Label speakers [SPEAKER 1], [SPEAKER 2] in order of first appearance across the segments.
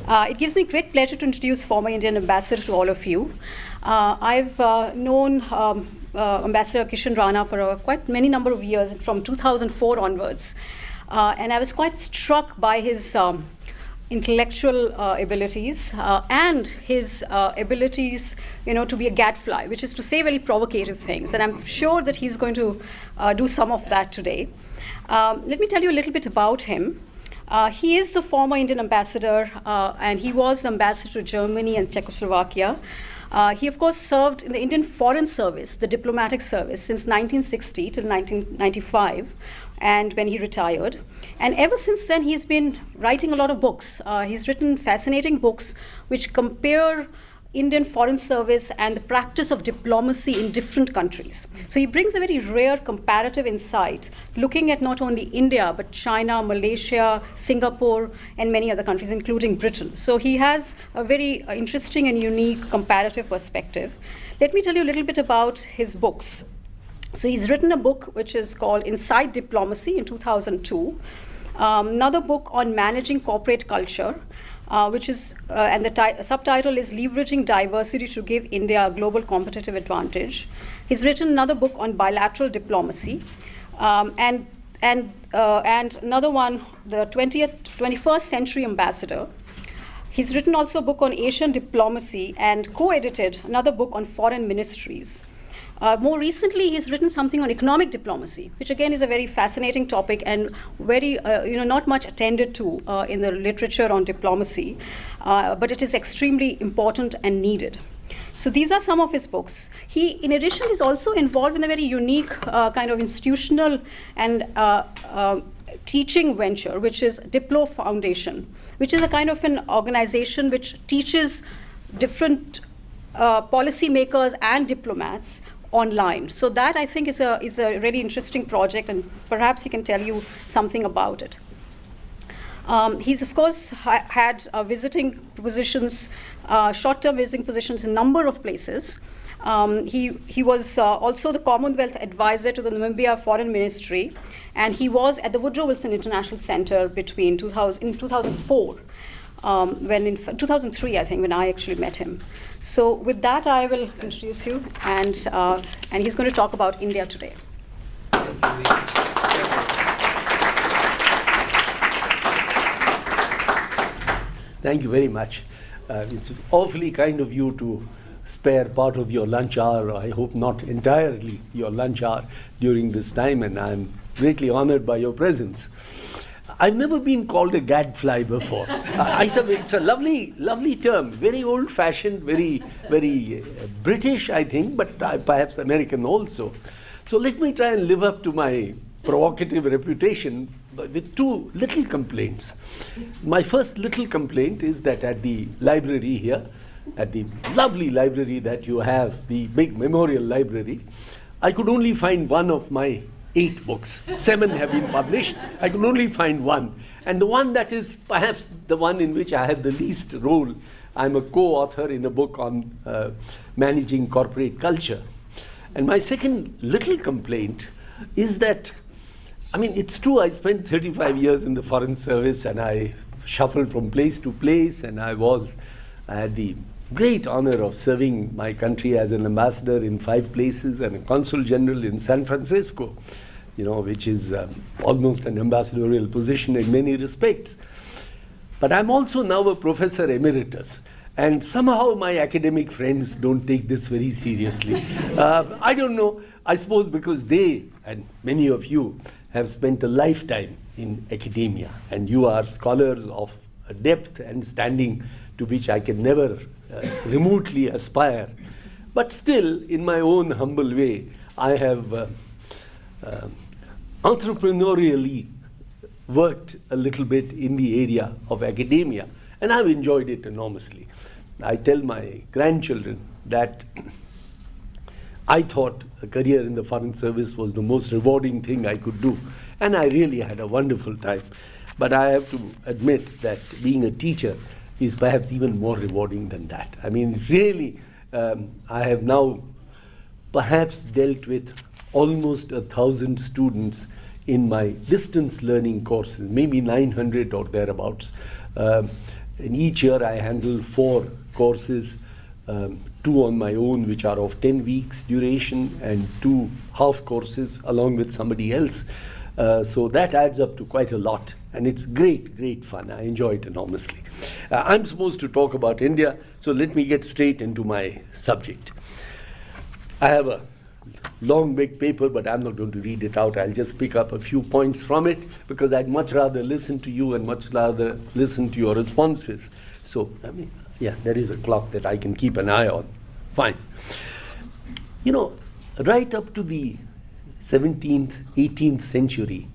[SPEAKER 1] It gives me great pleasure to introduce former Indian ambassador to all of you. I've known Ambassador Kishan Rana for a quite many number of years, from 2004 onwards. And I was quite struck by his intellectual abilities and his abilities, to be a gadfly, which is to say very provocative things. And I'm sure that he's going to do some of that today. Let me tell you a little bit about him. He is the former Indian ambassador, and he was ambassador to Germany and Czechoslovakia. He, of course, served in the Indian Foreign Service, the diplomatic service, since 1960 till 1995, and when he retired. And ever since then, he's been writing a lot of books. He's written fascinating books which compare Indian Foreign Service and the practice of diplomacy in different countries. So he brings a very rare comparative insight, looking at not only India, but China, Malaysia, Singapore, and many other countries, including Britain. So he has a very interesting and unique comparative perspective. Let me tell you a little bit about his books. So he's written a book which is called Inside Diplomacy in 2002, another book on managing corporate culture, which is, and the subtitle is Leveraging Diversity to Give India a Global Competitive Advantage. He's written another book on bilateral diplomacy, and another one, the 21st Century Ambassador. He's written also a book on Asian diplomacy and co-edited another book on foreign ministries. More recently, he's written something on economic diplomacy, which again is a very fascinating topic and very, not much attended to in the literature on diplomacy, but it is extremely important and needed. So these are some of his books. He, in addition, is also involved in a very unique kind of institutional and teaching venture, which is Diplo Foundation, which is a kind of an organization which teaches different policymakers and diplomats online. So that, I think, is a really interesting project, and perhaps he can tell you something about it. He's, of course, had visiting positions, short-term visiting positions in a number of places. He was also the Commonwealth advisor to the Namibia Foreign Ministry, and he was at the Woodrow Wilson International Center between 2004, when in 2003, I think, when I actually met him. So with that, I will introduce you, and he's going to talk about India today.
[SPEAKER 2] Thank you very much. It's awfully kind of you to spare part of your lunch hour, I hope not entirely your lunch hour during this time, and I'm greatly honored by your presence. I've never been called a gadfly before. It's a lovely term, very old-fashioned, very British, I think, but perhaps American also. So let me try and live up to my provocative reputation with two little complaints. My first little complaint is that at the library here, at the lovely library that you have, the big memorial library, I could only find one of my 8 books. 7 have been published. I could only find one. And the one that is perhaps the one in which I had the least role, I'm a co-author in a book on managing corporate culture. And my second little complaint is that, it's true, I spent 35 years in the Foreign Service, and I shuffled from place to place, and I had the great honor of serving my country as an ambassador in 5 places and a consul general in San Francisco, which is almost an ambassadorial position in many respects. But I'm also now a professor emeritus, and somehow my academic friends don't take this very seriously. I don't know, I suppose because they, and many of you, have spent a lifetime in academia, and you are scholars of a depth and standing to which I can never remotely aspire. But still, in my own humble way, I have entrepreneurially worked a little bit in the area of academia, and I've enjoyed it enormously. I tell my grandchildren that I thought a career in the Foreign Service was the most rewarding thing I could do, and I really had a wonderful time. But I have to admit that being a teacher is perhaps even more rewarding than that. Really, I have now perhaps dealt with almost 1,000 students in my distance learning courses, maybe 900 or thereabouts. In each year, I handle 4 courses, 2 on my own, which are of 10 weeks duration, and 2 half courses along with somebody else. So that adds up to quite a lot, and it's great fun. I enjoy it enormously. I'm supposed to talk about India, so let me get straight into my subject. I have a long big paper, but I'm not going to read it out. I'll just pick up a few points from it, because I'd much rather listen to you and much rather listen to your responses. So, yeah, there is a clock that I can keep an eye on. Fine. You know, right up to the 17th, 18th century,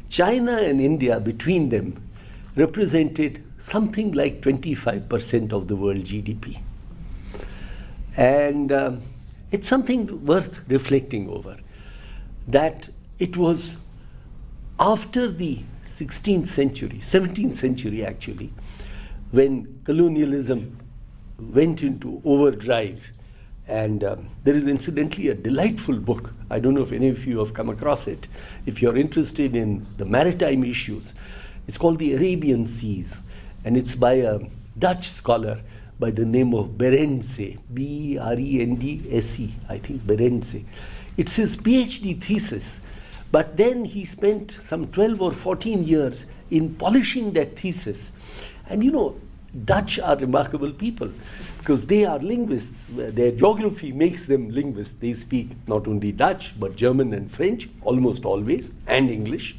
[SPEAKER 2] China and India, between them, represented something like 25% of the world GDP. And it's something worth reflecting over, that it was after the 16th century, 17th century actually, when colonialism went into overdrive. And there is incidentally a delightful book. I don't know if any of you have come across it. If you're interested in the maritime issues, it's called The Arabian Seas, and it's by a Dutch scholar by the name of Berendse, B-R-E-N-D-S-E, I think Berendse. It's his PhD thesis, but then he spent some 12 or 14 years in polishing that thesis. And you know, Dutch are remarkable people, because they are linguists. Their geography makes them linguists. They speak not only Dutch, but German and French, almost always, and English.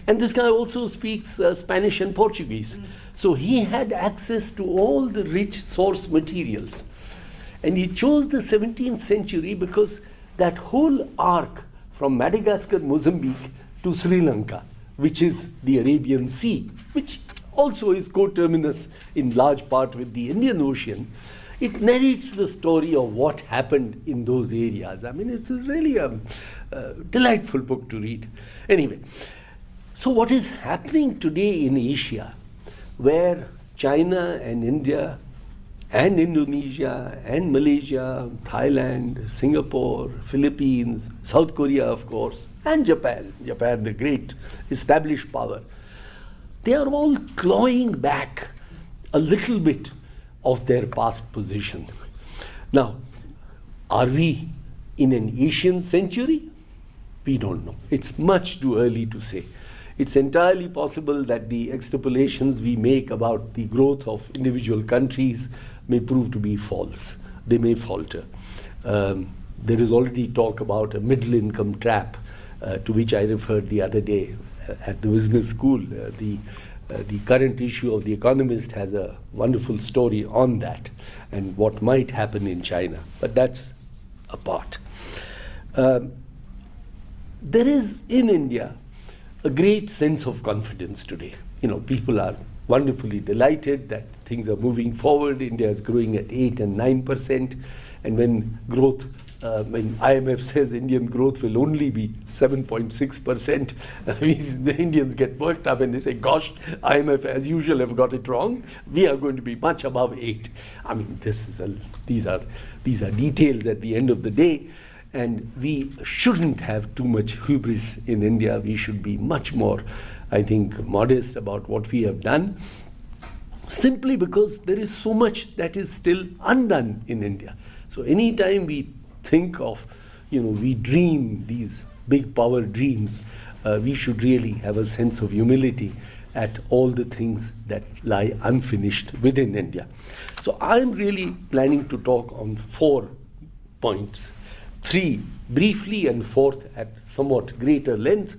[SPEAKER 2] And this guy also speaks Spanish and Portuguese. So he had access to all the rich source materials. And he chose the 17th century because that whole arc from Madagascar, Mozambique to Sri Lanka, which is the Arabian Sea, which also is coterminous in large part with the Indian Ocean, it narrates the story of what happened in those areas. I mean, it's really a delightful book to read. Anyway, so what is happening today in Asia, where China and India and Indonesia and Malaysia, Thailand, Singapore, Philippines, South Korea, of course, and Japan, the great established power, they are all clawing back a little bit of their past position. Now, are we in an Asian century? We don't know. It's much too early to say. It's entirely possible that the extrapolations we make about the growth of individual countries may prove to be false. They may falter. There is already talk about a middle income trap, to which I referred the other day at the business school. The current issue of The Economist has a wonderful story on that and what might happen in China, but that's apart. There is in India a great sense of confidence today. You know, people are wonderfully delighted that things are moving forward. India is growing at 8 and 9%, and when when IMF says Indian growth will only be 7.6%, the Indians get worked up and they say, gosh, IMF as usual have got it wrong. We are going to be much above 8. I mean, these are details at the end of the day, and we shouldn't have too much hubris in India. We should be much more, I think, modest about what we have done, simply because there is so much that is still undone in India. So anytime we think of, we dream these big power dreams, we should really have a sense of humility at all the things that lie unfinished within India. So I'm really planning to talk on 4 points, 3 briefly and 4th at somewhat greater length.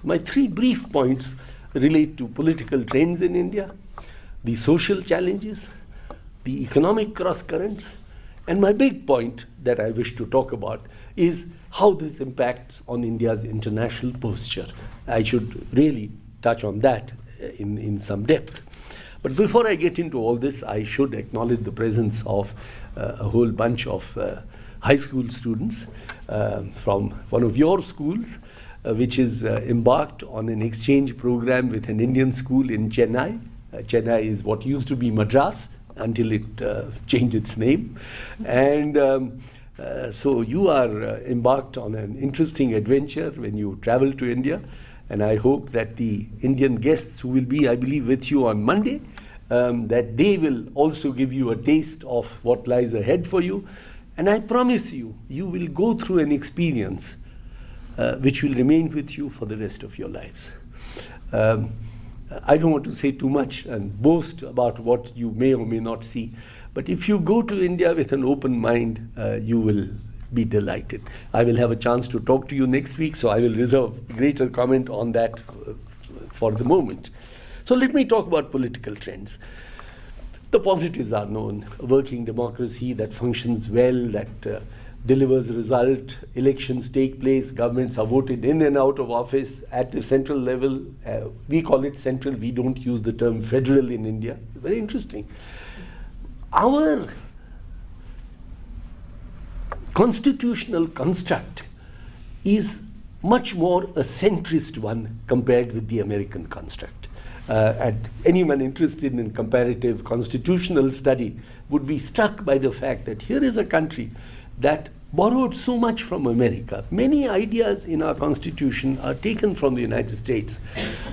[SPEAKER 2] My 3 brief points relate to political trends in India, the social challenges, the economic cross currents, and my big point that I wish to talk about is how this impacts on India's international posture. I should really touch on that in some depth. But before I get into all this, I should acknowledge the presence of a whole bunch of high school students from one of your schools, which is embarked on an exchange program with an Indian school in Chennai. Chennai is what used to be Madras until it changed its name. And so you are embarked on an interesting adventure when you travel to India. And I hope that the Indian guests who will be, I believe, with you on Monday that they will also give you a taste of what lies ahead for you. And I promise you, you will go through an experience which will remain with you for the rest of your lives. I don't want to say too much and boast about what you may or may not see, but if you go to India with an open mind, you will be delighted. I will have a chance to talk to you next week, so I will reserve greater comment on that for the moment. So let me talk about political trends. The positives are known: a working democracy that functions well, that delivers result, elections take place, governments are voted in and out of office at the central level. We call it central, we don't use the term federal in India. Very interesting. Our constitutional construct is much more a centrist one compared with the American construct. And anyone interested in comparative constitutional study would be struck by the fact that here is a country that borrowed so much from America. Many ideas in our constitution are taken from the United States,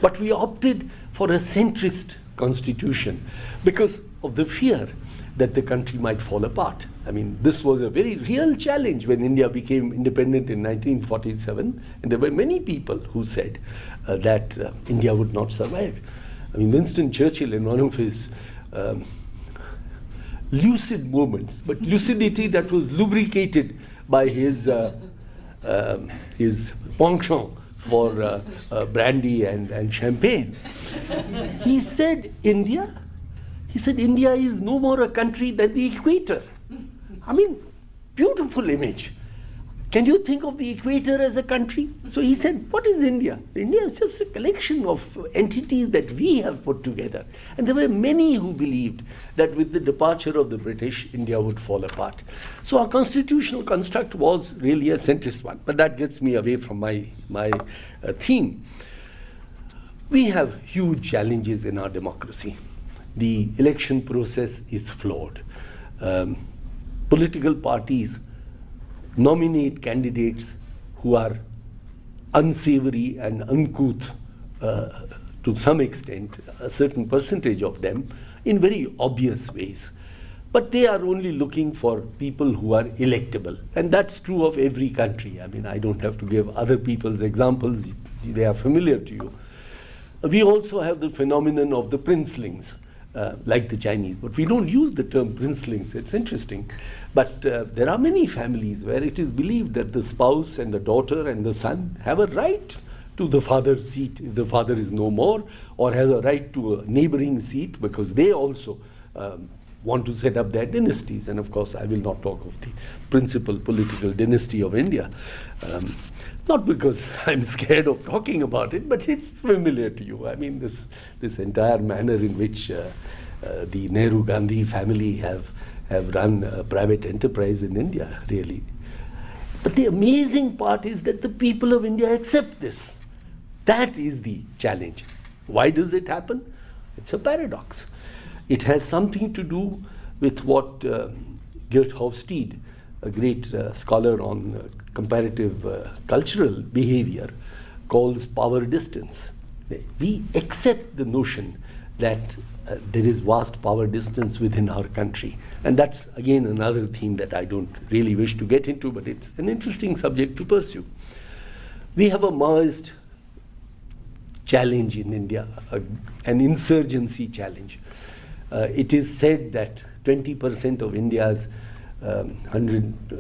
[SPEAKER 2] but we opted for a centrist constitution because of the fear that the country might fall apart. I mean, this was a very real challenge when India became independent in 1947, and there were many people who said that India would not survive. I mean, Winston Churchill, in one of his lucid moments, but lucidity that was lubricated by his penchant for brandy and champagne. He said, India is no more a country than the equator. I mean, beautiful image. Can you think of the equator as a country? So he said, what is India? India is just a collection of entities that we have put together. And there were many who believed that with the departure of the British, India would fall apart. So our constitutional construct was really a centrist one. But that gets me away from my theme. We have huge challenges in our democracy. The election process is flawed. Political parties nominate candidates who are unsavory and uncouth to some extent, a certain percentage of them, in very obvious ways. But they are only looking for people who are electable. And that's true of every country. I mean, I don't have to give other people's examples. They are familiar to you. We also have the phenomenon of the princelings. Like the Chinese, but we don't use the term princelings. It's interesting. But there are many families where it is believed that the spouse and the daughter and the son have a right to the father's seat if the father is no more, or has a right to a neighboring seat because they also want to set up their dynasties. And of course, I will not talk of the principal political dynasty of India. Not because I'm scared of talking about it, but it's familiar to you. I mean, this entire manner in which the Nehru-Gandhi family have run a private enterprise in India, really. But the amazing part is that the people of India accept this. That is the challenge. Why does it happen? It's a paradox. It has something to do with what Geert Hofstede, a great scholar on comparative cultural behavior, calls power distance. We accept the notion that there is vast power distance within our country. And that's, again, another theme that I don't really wish to get into, but it's an interesting subject to pursue. We have a Maoist challenge in India, an insurgency challenge. It is said that 20% of India's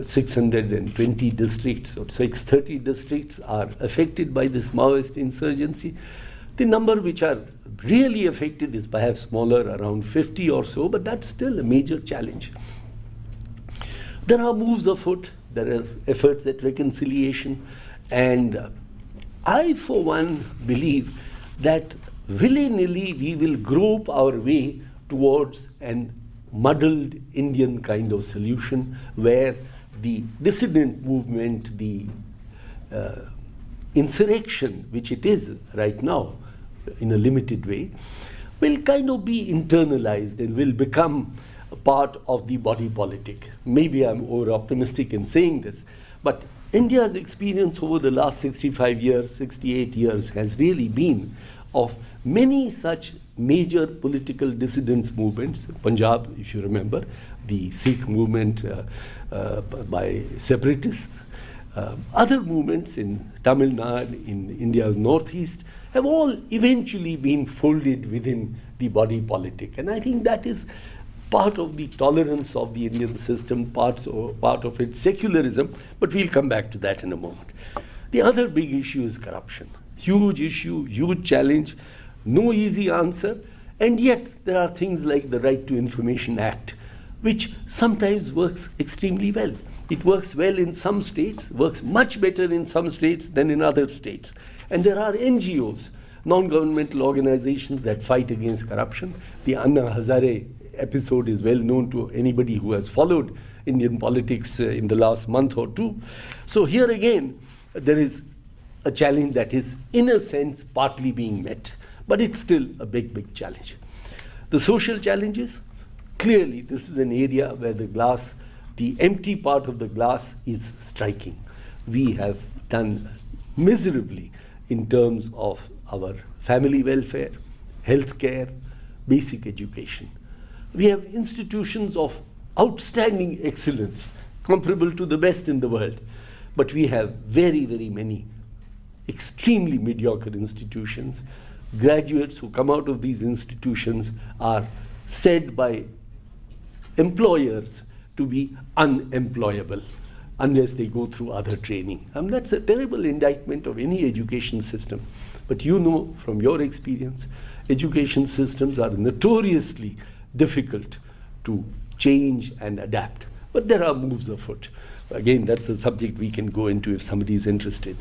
[SPEAKER 2] 620 districts or 630 districts are affected by this Maoist insurgency. The number which are really affected is perhaps smaller, around 50 or so, but that's still a major challenge. There are moves afoot, there are efforts at reconciliation, and I, for one, believe that willy-nilly we will grope our way towards an muddled Indian kind of solution where the dissident movement, the insurrection, which it is right now in a limited way, will kind of be internalized and will become a part of the body politic. Maybe I'm over-optimistic in saying this, but India's experience over the last 65 years, 68 years has really been of many such major political dissidence movements. Punjab, if you remember, the Sikh movement by separatists. Other movements in Tamil Nadu, in India's northeast, have all eventually been folded within the body politic. And I think that is part of the tolerance of the Indian system, part of its secularism, but we'll come back to that in a moment. The other big issue is corruption. Huge issue, huge challenge, no easy answer, and yet there are things like the Right to Information Act, which sometimes works extremely well. It works well in some states, works much better in some states than in other states. And there are NGOs, non-governmental organizations that fight against corruption. The Anna Hazare episode is well known to anybody who has followed Indian politics in the last month or two. So here again, there is a challenge that is, in a sense, partly being met, but it's still a big, big challenge. The social challenges, clearly this is an area where the empty part of the glass is striking. We have done miserably in terms of our family welfare, healthcare, basic education. We have institutions of outstanding excellence, comparable to the best in the world, but we have very, very many extremely mediocre institutions. Graduates who come out of these institutions are said by employers to be unemployable unless they go through other training. That's a terrible indictment of any education system. But you know from your experience, education systems are notoriously difficult to change and adapt. But there are moves afoot. Again, that's a subject we can go into if somebody is interested.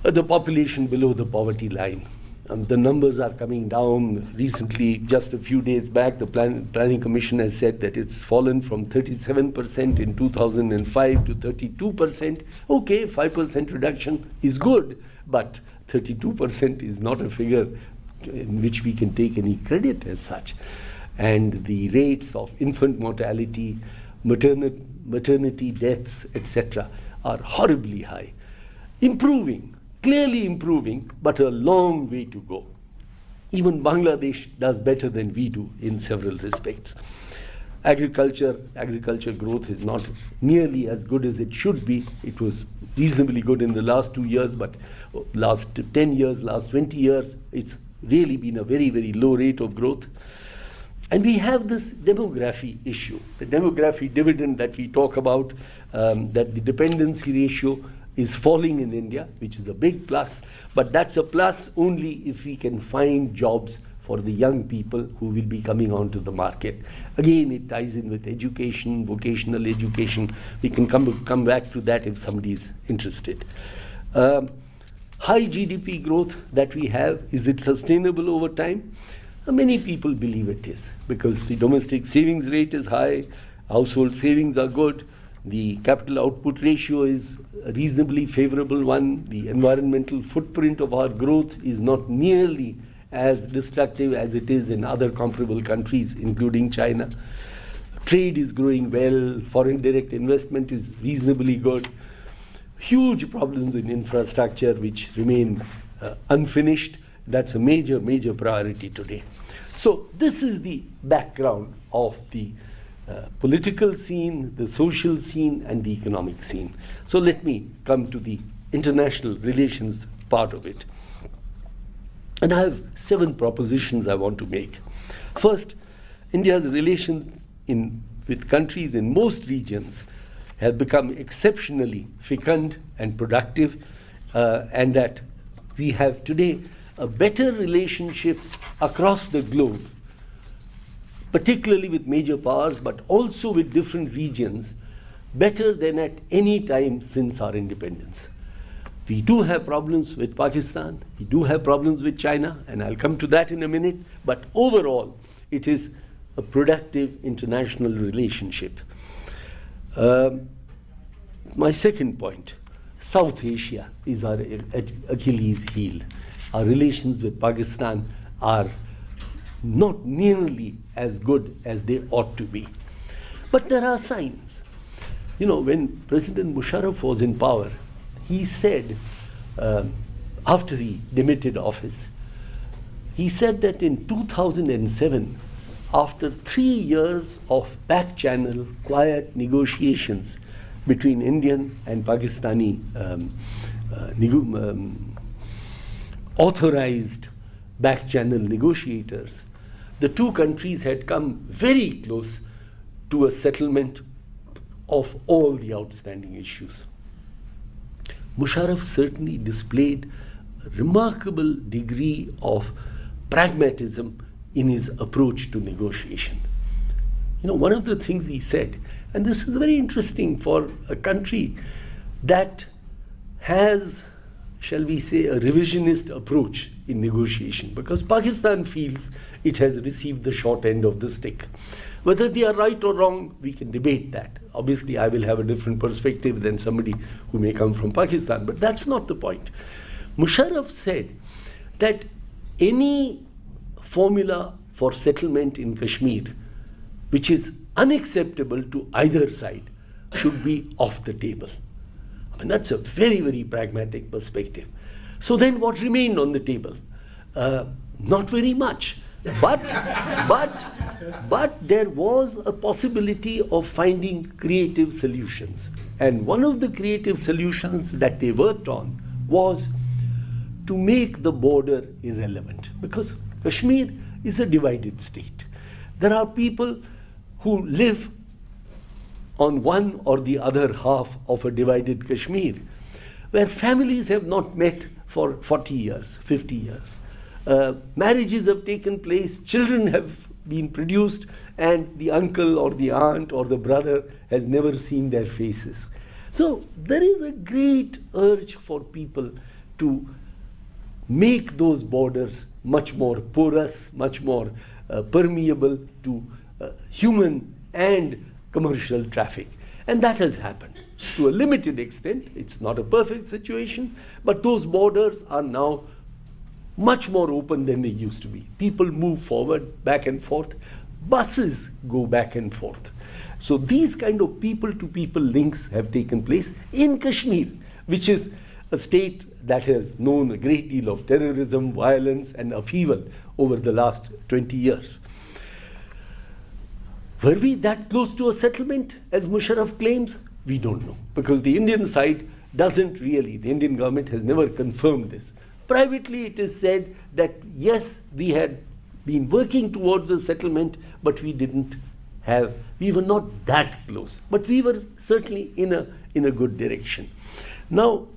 [SPEAKER 2] The population below the poverty line. The numbers are coming down. Recently, just a few days back, the Planning Commission has said that it's fallen from 37% in 2005 to 32%. Okay, 5% reduction is good, but 32% is not a figure in which we can take any credit as such. And the rates of infant mortality, maternity deaths, etc., are horribly high. Improving. Clearly improving, but a long way to go. Even Bangladesh does better than we do in several respects. Agriculture growth is not nearly as good as it should be. It was reasonably good in the last 2 years, but last 10 years, last 20 years, it's really been a very, very low rate of growth. And we have this demography issue, the demography dividend that we talk about, that the dependency ratio is falling in India, which is a big plus, but that's a plus only if we can find jobs for the young people who will be coming onto the market. Again, it ties in with education, vocational education. We can come back to that if somebody is interested. High GDP growth that we have, is it sustainable over time? Many people believe it is, because the domestic savings rate is high, household savings are good, the capital output ratio is a reasonably favorable one, the environmental footprint of our growth is not nearly as destructive as it is in other comparable countries, including China. Trade is growing well, foreign direct investment is reasonably good. Huge problems in infrastructure which remain unfinished. That's a major, major priority today. So this is the background of the political scene, the social scene, and the economic scene. So let me come to the international relations part of it. And I have 7 propositions I want to make. First, India's relations with countries in most regions have become exceptionally fecund and productive, and that we have today a better relationship across the globe, particularly with major powers, but also with different regions, better than at any time since our independence. We do have problems with Pakistan, we do have problems with China, and I'll come to that in a minute, but overall, it is a productive international relationship. My second point, South Asia is our Achilles heel. Our relations with Pakistan are not nearly as good as they ought to be. But there are signs. You know, when President Musharraf was in power, he said, after he demitted office, He said that in 2007, after 3 years of back-channel quiet negotiations between Indian and Pakistani authorized back-channel negotiators, the two countries had come very close to a settlement of all the outstanding issues. Musharraf certainly displayed a remarkable degree of pragmatism in his approach to negotiation. You know, one of the things he said, and this is very interesting for a country that has, shall we say, a revisionist approach in negotiation, because Pakistan feels it has received the short end of the stick. Whether they are right or wrong, we can debate that. Obviously, I will have a different perspective than somebody who may come from Pakistan, but that's not the point. Musharraf said that any formula for settlement in Kashmir, which is unacceptable to either side, should be off the table. I mean, that's a very, very pragmatic perspective. So then what remained on the table? Not very much. But there was a possibility of finding creative solutions. And one of the creative solutions that they worked on was to make the border irrelevant. Because Kashmir is a divided state. There are people who live on one or the other half of a divided Kashmir, where families have not met for 40 years, 50 years. Marriages have taken place, children have been produced, and the uncle or the aunt or the brother has never seen their faces. So there is a great urge for people to make those borders much more porous, much more permeable to human and commercial traffic. And that has happened to a limited extent. It's not a perfect situation, but those borders are now much more open than they used to be. People move forward, back and forth. Buses go back and forth. So these kind of people-to-people links have taken place in Kashmir, which is a state that has known a great deal of terrorism, violence, and upheaval over the last 20 years. Were we that close to a settlement, as Musharraf claims? We don't know, because the Indian side doesn't really, the Indian government has never confirmed this. Privately, it is said that yes, we had been working towards a settlement, but we were not that close, but we were certainly in a good direction. Now,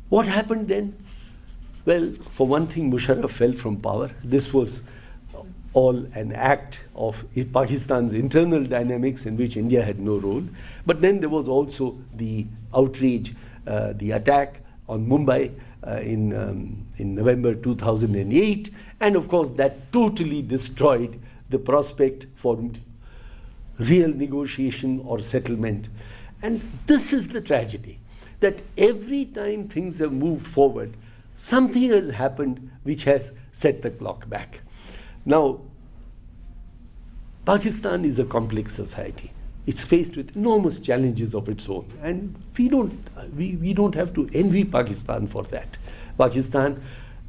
[SPEAKER 2] what happened then? Well, for one thing, Musharraf fell from power. This was all an act of Pakistan's internal dynamics in which India had no role. But then there was also the outrage, the attack on Mumbai in November 2008. And of course, that totally destroyed the prospect for real negotiation or settlement. And this is the tragedy, that every time things have moved forward, something has happened which has set the clock back. Now, Pakistan is a complex society. It's faced with enormous challenges of its own, and we don't have to envy Pakistan for that. Pakistan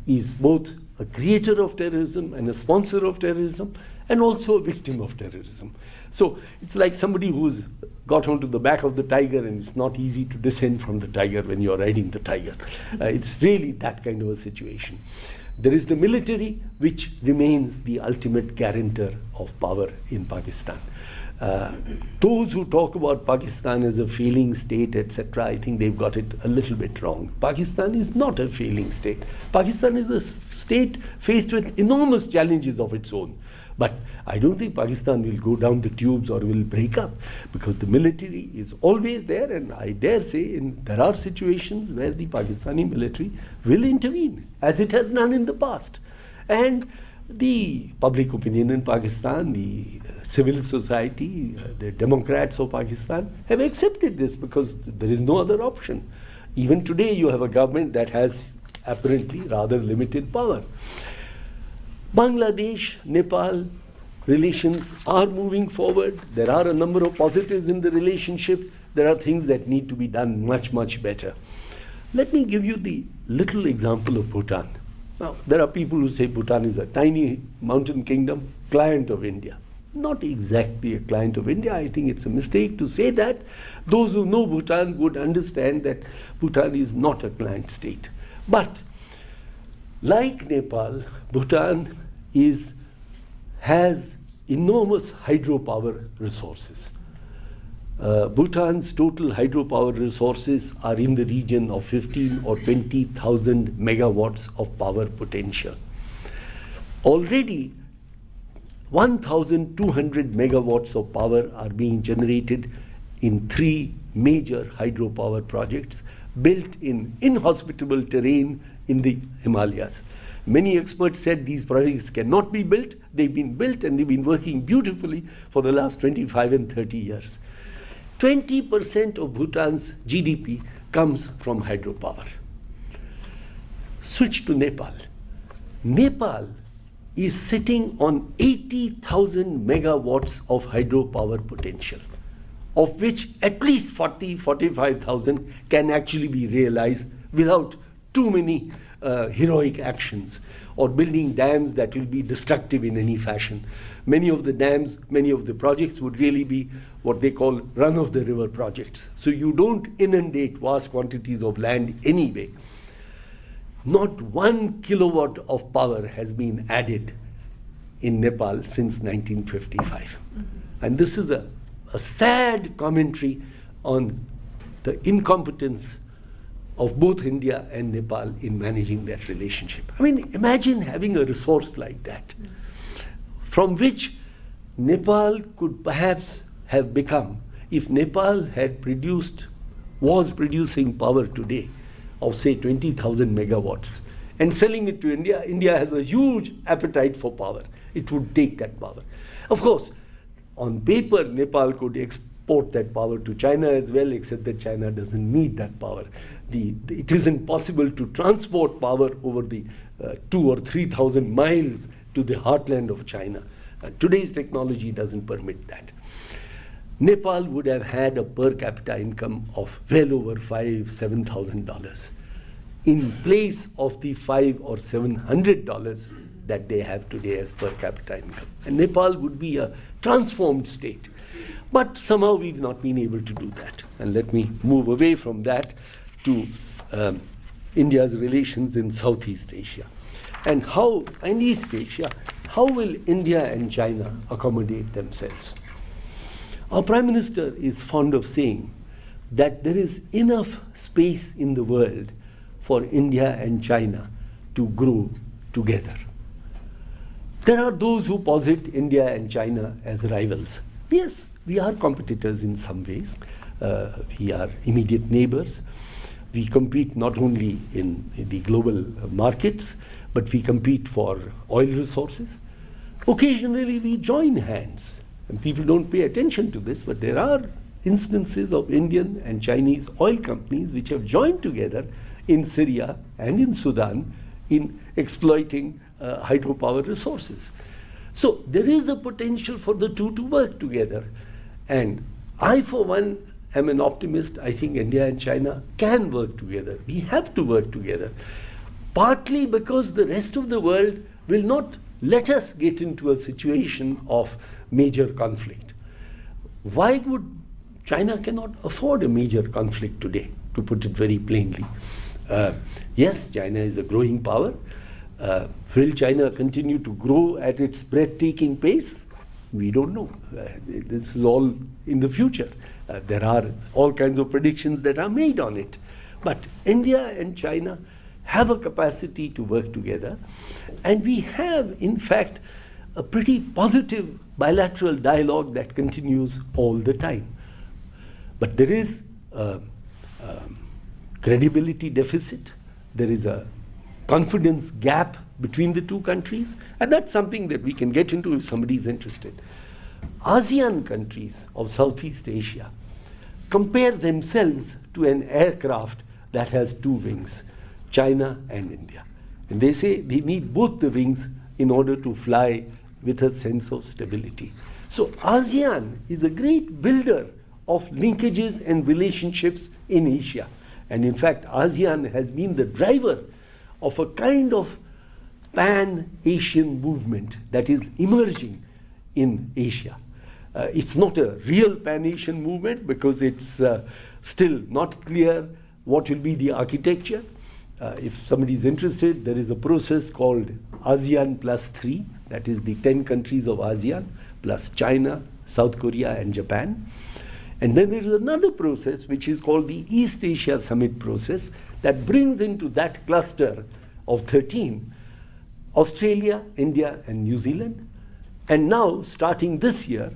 [SPEAKER 2] is both a creator of terrorism and a sponsor of terrorism, and also a victim of terrorism. So it's like somebody who's got onto the back of the tiger, and it's not easy to descend from the tiger when you're riding the tiger. It's really that kind of a situation. There is the military, which remains the ultimate guarantor of power in Pakistan. Those who talk about Pakistan as a failing state, etc., I think they've got it a little bit wrong. Pakistan is not a failing state. Pakistan is a state faced with enormous challenges of its own. But I don't think Pakistan will go down the tubes or will break up, because the military is always there, and I dare say there are situations where the Pakistani military will intervene, as it has done in the past. And the public opinion in Pakistan, the civil society, the Democrats of Pakistan have accepted this, because there is no other option. Even today you have a government that has apparently rather limited power. Bangladesh, Nepal relations are moving forward. There are a number of positives in the relationship. There are things that need to be done much, much better. Let me give you the little example of Bhutan. Now, there are people who say Bhutan is a tiny mountain kingdom, client of India. Not exactly a client of India. I think it's a mistake to say that. Those who know Bhutan would understand that Bhutan is not a client state. But like Nepal, Bhutan has enormous hydropower resources. Bhutan's total hydropower resources are in the region of 15 or 20,000 megawatts of power potential. Already 1,200 megawatts of power are being generated in 3 major hydropower projects built in inhospitable terrain in the Himalayas. Many experts said these projects cannot be built. They've been built and they've been working beautifully for the last 25 and 30 years. 20% of Bhutan's GDP comes from hydropower. Switch to Nepal. Nepal is sitting on 80,000 megawatts of hydropower potential, of which at least 45,000 can actually be realized without too many heroic actions or building dams that will be destructive in any fashion. Many of the dams, many of the projects would really be what they call run-of-the-river projects. So you don't inundate vast quantities of land anyway. Not 1 kilowatt of power has been added in Nepal since 1955. And this is a sad commentary on the incompetence of both India and Nepal in managing that relationship. I mean, imagine having a resource like that, from which Nepal could perhaps have become, if Nepal was producing power today of say 20,000 megawatts and selling it to India. India has a huge appetite for power. It would take that power. Of course, on paper, Nepal could export that power to China as well, except that China doesn't need that power. It isn't possible to transport power over the 2,000 or 3,000 miles to the heartland of China. Today's technology doesn't permit that. Nepal would have had a per capita income of well over $5,000–7,000 in place of the $500 or $700 that they have today as per capita income. And Nepal would be a transformed state. But somehow we've not been able to do that. And let me move away from that to India's relations in Southeast Asia. And East Asia, how will India and China accommodate themselves? Our Prime Minister is fond of saying that there is enough space in the world for India and China to grow together. There are those who posit India and China as rivals. Yes, we are competitors in some ways. We are immediate neighbors. We compete not only in the global markets, but we compete for oil resources. Occasionally we join hands. And people don't pay attention to this, but there are instances of Indian and Chinese oil companies which have joined together in Syria and in Sudan in exploiting hydropower resources. So there is a potential for the two to work together. And I, for one, am an optimist. I think India and China can work together. We have to work together. Partly because the rest of the world will not let us get into a situation of major conflict. Why would China cannot afford a major conflict today, to put it very plainly? Yes, China is a growing power. Will China continue to grow at its breathtaking pace? We don't know. This is all in the future. There are all kinds of predictions that are made on it. But India and China have a capacity to work together. And we have, in fact, a pretty positive bilateral dialogue that continues all the time. But there is a credibility deficit. There is a confidence gap between the two countries. And that's something that we can get into if somebody is interested. ASEAN countries of Southeast Asia compare themselves to an aircraft that has two wings, China and India. And they say they need both the wings in order to fly with a sense of stability. So ASEAN is a great builder of linkages and relationships in Asia. And in fact, ASEAN has been the driver of a kind of pan-Asian movement that is emerging in Asia. It's not a real pan-Asian movement because it's still not clear what will be the architecture. If somebody is interested, there is a process called ASEAN plus 3, that is the 10 countries of ASEAN, plus China, South Korea, and Japan. And then there is another process which is called the East Asia Summit process that brings into that cluster of 13 Australia, India, and New Zealand, and now, starting this year,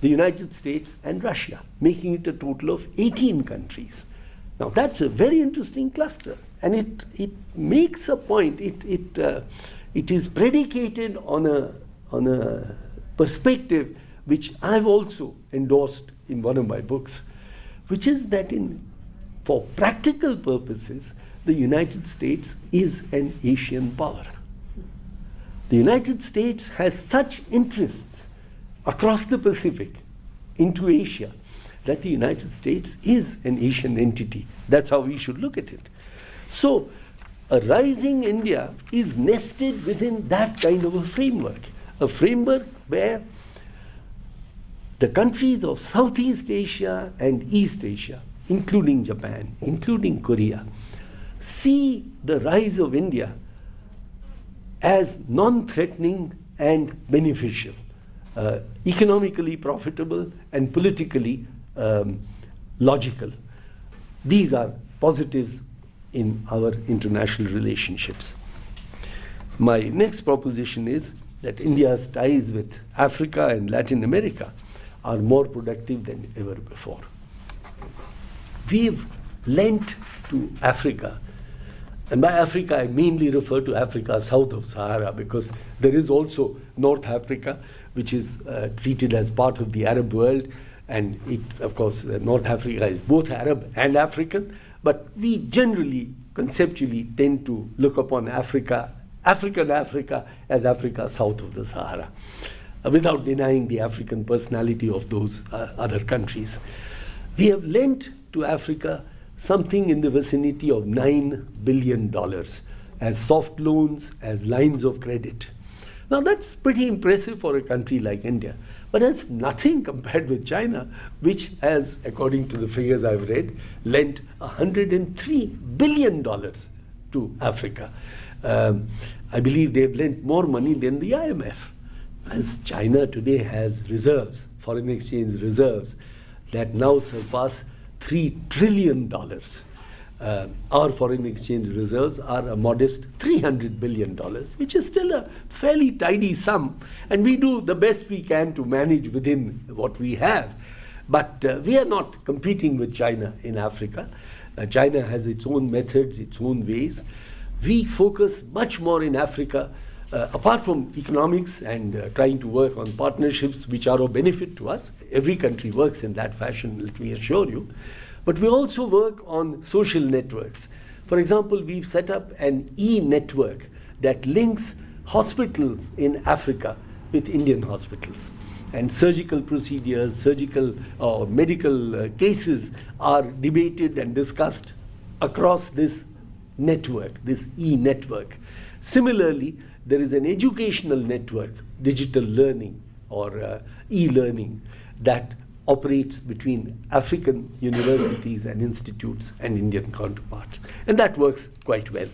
[SPEAKER 2] the United States and Russia, making it a total of 18 countries. Now, that's a very interesting cluster, and it makes a point. It is predicated on a perspective which I've also endorsed in one of my books, which is that for practical purposes, the United States is an Asian power. The United States has such interests across the Pacific into Asia that the United States is an Asian entity. That's how we should look at it. So a rising India is nested within that kind of a framework where the countries of Southeast Asia and East Asia, including Japan, including Korea, see the rise of India as non-threatening and beneficial, economically profitable and politically logical. These are positives in our international relationships. My next proposition is that India's ties with Africa and Latin America are more productive than ever before. We've lent to Africa, and by Africa I mainly refer to Africa south of Sahara, because there is also North Africa, which is treated as part of the Arab world, and of course North Africa is both Arab and African, but we generally conceptually tend to look upon African Africa as Africa south of the Sahara, without denying the African personality of those other countries. We have lent to Africa something in the vicinity of $9 billion as soft loans, as lines of credit. Now that's pretty impressive for a country like India, but that's nothing compared with China, which has, according to the figures I've read, lent $103 billion to Africa. I believe they've lent more money than the IMF, as China today has reserves, foreign exchange reserves, that now surpass $3 trillion. Our foreign exchange reserves are a modest $300 billion, which is still a fairly tidy sum, and we do the best we can to manage within what we have. But we are not competing with China in Africa. China has its own methods, its own ways. We focus much more in Africa, apart from economics and trying to work on partnerships which are of benefit to us. Every country works in that fashion, let me assure you. But we also work on social networks. For example, we've set up an e-network that links hospitals in Africa with Indian hospitals. And surgical procedures, surgical or medical cases are debated and discussed across this network, this e-network. Similarly, there is an educational network, digital learning or e-learning, that operates between African universities and institutes and Indian counterparts. And that works quite well.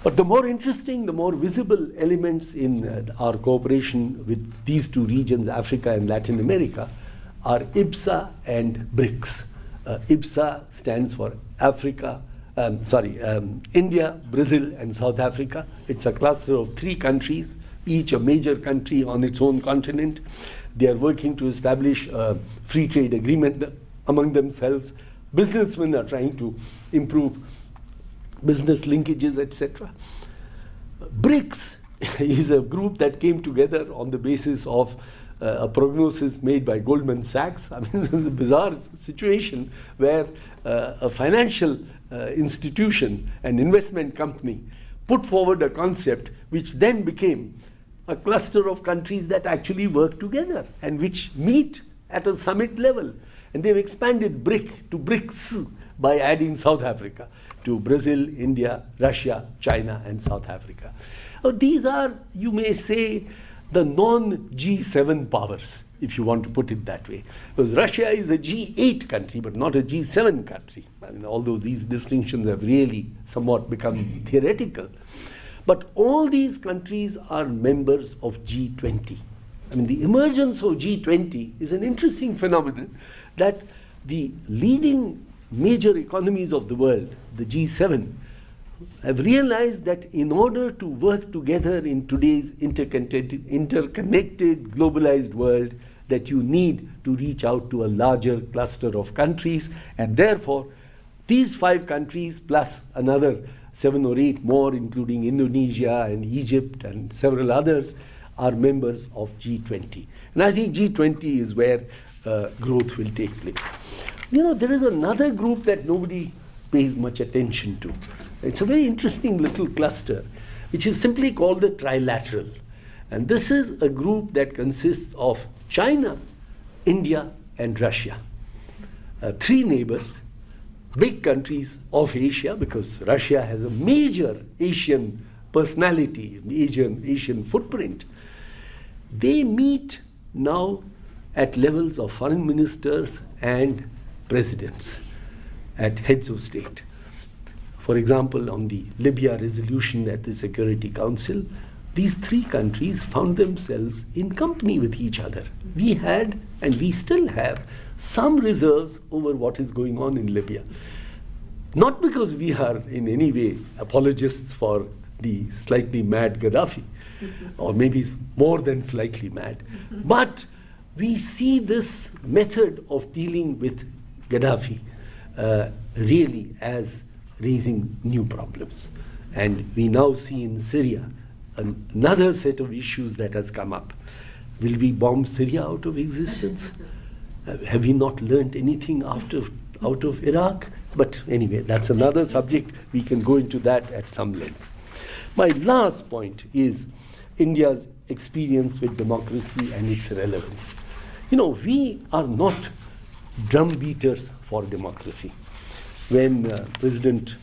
[SPEAKER 2] But the more interesting, the more visible elements in our cooperation with these two regions, Africa and Latin America, are IBSA and BRICS. IBSA stands for India, Brazil, and South Africa. It's a cluster of 3 countries, each a major country on its own continent. They are working to establish a free trade agreement among themselves. Businessmen are trying to improve business linkages, etc. BRICS is a group that came together on the basis of a prognosis made by Goldman Sachs. I mean, the bizarre situation where a financial institution, an investment company, put forward a concept which then became a cluster of countries that actually work together and which meet at a summit level. And they've expanded BRIC to BRICS, by adding South Africa to Brazil, India, Russia, China, and South Africa. These are, you may say, the non-G7 powers, if you want to put it that way. Because Russia is a G8 country, but not a G7 country. I mean, although these distinctions have really somewhat become theoretical. But all these countries are members of G20. I mean, the emergence of G20 is an interesting phenomenon that the leading major economies of the world, the G7, have realized that in order to work together in today's interconnected, globalized world, that you need to reach out to a larger cluster of countries, and therefore these 5 countries plus another 7 or 8 more, including Indonesia and Egypt and several others, are members of G20. And I think G20 is where growth will take place. You know, there is another group that nobody pays much attention to. It's a very interesting little cluster, which is simply called the trilateral. And this is a group that consists of China, India, and Russia. 3 neighbors, big countries of Asia, because Russia has a major Asian personality, Asian footprint. They meet now at levels of foreign ministers and presidents, at heads of state. For example, on the Libya resolution at the Security Council, these 3 countries found themselves in company with each other. We had, and we still have, some reserves over what is going on in Libya. Not because we are in any way apologists for the slightly mad Gaddafi, or maybe more than slightly mad, but we see this method of dealing with Gaddafi really as raising new problems. And we now see in Syria another set of issues that has come up. Will we bomb Syria out of existence? Have we not learned anything out of Iraq? But anyway, that's another subject. We can go into that at some length. My last point is India's experience with democracy and its relevance. You know, we are not drum beaters for democracy. When President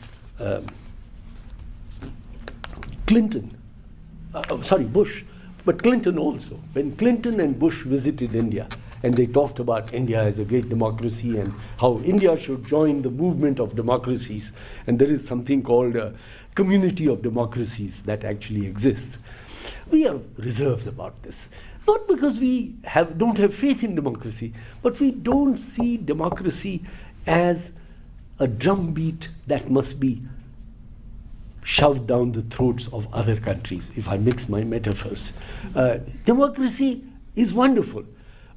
[SPEAKER 2] Bush, but Clinton also, when Clinton and Bush visited India, and they talked about India as a great democracy and how India should join the movement of democracies, and there is something called a community of democracies that actually exists. We are reserved about this. Not because we don't have faith in democracy, but we don't see democracy as a drumbeat that must be shoved down the throats of other countries, if I mix my metaphors. Democracy is wonderful,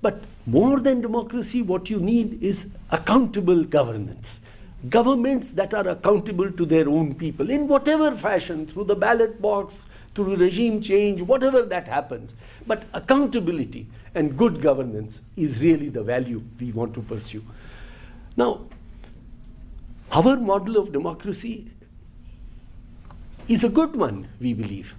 [SPEAKER 2] but more than democracy, what you need is accountable governance. Governments that are accountable to their own people in whatever fashion, through the ballot box, through regime change, whatever that happens. But accountability and good governance is really the value we want to pursue. Now, our model of democracy is a good one, we believe.